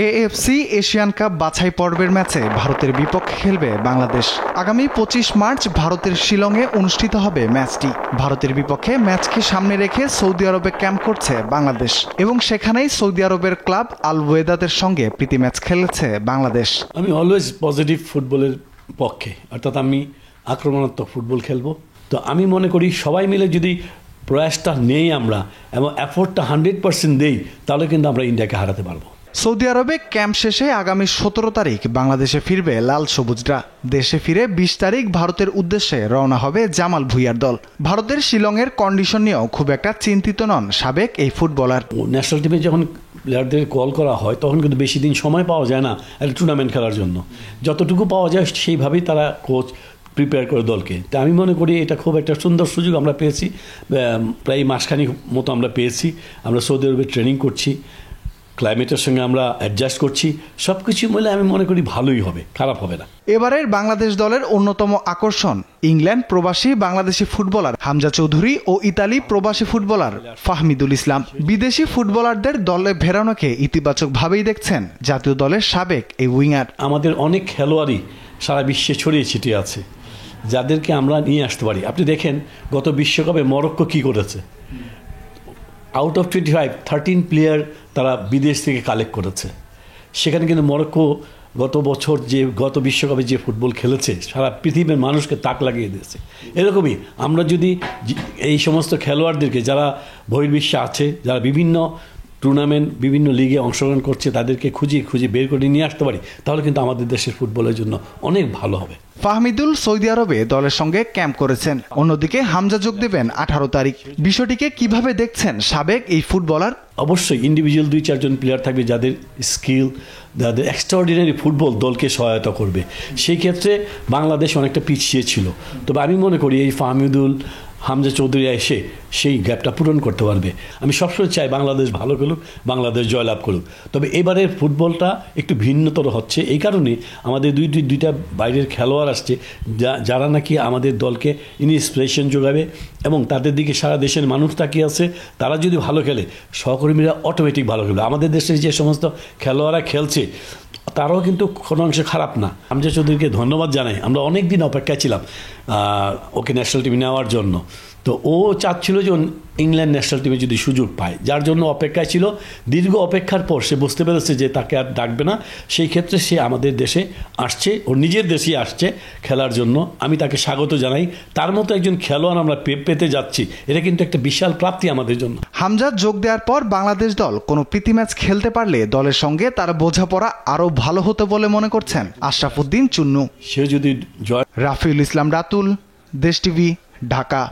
AFC Asian cup বাছাই পর্বের ম্যাচে ভারতের বিপক্ষে খেলবে বাংলাদেশ। আগামী 25 মার্চ ভারতের শিলংয়ে অনুষ্ঠিত হবে ম্যাচটি। ভারতের বিপক্ষে ম্যাচকে সামনে রেখে সৌদি আরবে ক্যাম্প করছে বাংলাদেশ এবং সেখানেই সৌদি আরবের ক্লাব আল ওয়েদাদের সঙ্গে প্রীতি ম্যাচ খেলেছে বাংলাদেশ। আমি অলওয়েজ পজিটিভ ফুটবলের পক্ষে, অর্থাৎ আমি আক্রমণাত্মক ফুটবল খেলবো। তো আমি মনে করি সবাই মিলে যদি প্রয়াসটা নেই আমরা এবং এফোর্টটা 100% দেই, তাহলে কিন্তু আমরা ইন্ডিয়াকে হারাতে পারবো। সৌদি আরবে ক্যাম্প শেষে আগামী 17 তারিখ বাংলাদেশে ফিরবে লাল সবুজরা। দেশে ফিরে 20 তারিখ ভারতের উদ্দেশ্যে রওনা হবে জামাল ভুঁইয়ার দল। ভারতের শিলংয়ের কন্ডিশন নিয়েও খুব একটা চিন্তিত নন সাবেক এই ফুটবলার। ন্যাশনাল টিমে যখন প্লেয়ারদের কল করা হয় তখন কিন্তু বেশি দিন সময় পাওয়া যায় না একটা টুর্নামেন্ট খেলার জন্য। যতটুকু পাওয়া যায় সেইভাবেই তারা কোচ প্রিপেয়ার করে দলকে। তা আমি মনে করি এটা খুব একটা সুন্দর সুযোগ আমরা পেয়েছি। প্রায় মাসখানিক মতো আমরা পেয়েছি। আমরা সৌদি আরবে ট্রেনিং করছি, ক্লাইমেটের সঙ্গে আমরা অ্যাডজাস্ট করছি। সব কিছু মিলে আমি মনে করি ভালোই হবে, খারাপ হবে না। এবারের বাংলাদেশ দলের অন্যতম আকর্ষণ ইংল্যান্ড প্রবাসী বাংলাদেশি ফুটবলার হামজা চৌধুরী ও ইতালি প্রবাসী ফুটবলার ফাহমিদুল ইসলাম। বিদেশি ফুটবলারদের দলে ফেরানোকে ইতিবাচকভাবেই দেখছেন জাতীয় দলের সাবেক এই উইঙ্গার। আমাদের অনেক খেলোয়াড়ই সারা বিশ্বে ছড়িয়ে ছিটিয়ে আছে, যাদেরকে আমরা নিয়ে আসতে পারি। আপনি দেখেন গত বিশ্বকাপে মরক্কো কী করেছে। আউট অফ 25 13 প্লেয়ার তারা বিদেশ থেকে কালেক্ট করেছে। সেখানে কিন্তু মরক্কো গত বিশ্বকাপে যে ফুটবল খেলেছে সারা পৃথিবীর মানুষকে তাক লাগিয়ে দিয়েছে। এরকমই আমরা যদি এই সমস্ত খেলোয়াড়দেরকে যারা বহির্বিশ্বে আছে, যারা বিভিন্ন টুর্নামেন্ট বিভিন্ন লিগে অংশগ্রহণ করছে, তাদেরকে খুঁজে বের করে নিয়ে আসতে পারি, তাহলে কিন্তু আমাদের দেশের ফুটবলের জন্য অনেক ভালো হবে। ফাহমিদুল সৌদি আরবে দলের সঙ্গে ক্যাম্প করেছেন। অন্যদিকে হামজা যোগ দেবেন 18 তারিখ। বিষয়টিকে কিভাবে দেখছেন সাবেক এই ফুটবলার? অবশ্যই ইন্ডিভিজুয়াল 2-4 জন প্লেয়ার থাকবে যাদের স্কিল, যাদের এক্সট্রাঅর্ডিনারি ফুটবল দলকে সহায়তা করবে। সেই ক্ষেত্রে বাংলাদেশ অনেকটা পিছিয়ে ছিল। তবে আমি মনে করি এই ফাহমিদুল, হামজা চৌধুরী এসে সেই গ্যাপটা পূরণ করতে পারবে। আমি সবসময় চাই বাংলাদেশ ভালো খেলুক, বাংলাদেশ জয়লাভ করুক। তবে এবারের ফুটবলটা একটু ভিন্নতর হচ্ছে এই কারণে আমাদের দুইটা বাইরের খেলোয়াড় আসছে যারা নাকি আমাদের দলকে ইন্সপিরেশন যোগাবে এবং তাদের দিকে সারা দেশের মানুষ তাকিয়ে আছে। তারা যদি ভালো খেলে সহকর্মীরা অটোমেটিক ভালো খেলবে। আমাদের দেশের যে সমস্ত খেলোয়াড়রা খেলছে তারাও কিন্তু কোনো অংশে খারাপ না। হামজা চৌধুরীকে ধন্যবাদ জানাই। আমরা অনেক দিন অপেক্ষায় ছিলাম ওকে ন্যাশনাল টিমে নেওয়ার জন্য। তো ও চাচ্ছিল যে ইংল্যান্ড ন্যাশনাল টিমে যদি সুযোগ পায়, যার জন্য অপেক্ষায় ছিল। দীর্ঘ অপেক্ষার পর সে বুঝতে পেরেছে যে তাকে আর ডাকবে না। সেই ক্ষেত্রে সে আমাদের দেশে আসছে, ওর নিজের দেশেই আসছে খেলার জন্য। আমি তাকে স্বাগত জানাই। তার মতো একজন খেলোয়াড় আমরা পেতে যাচ্ছি, এটা কিন্তু একটা বিশাল প্রাপ্তি আমাদের জন্য। হামজা যোগ দেওয়ার পর বাংলাদেশ দল কোনো প্রীতি ম্যাচ খেলতে পারলে দলের সঙ্গে তার বোঝাপড়া আরও ভালো হতো বলে মনে করছেন আশরাফুদ্দিন চুন্নু। সে যদি রাফিউল ইসলাম রাতুল, দেশ টিভি, ঢাকা।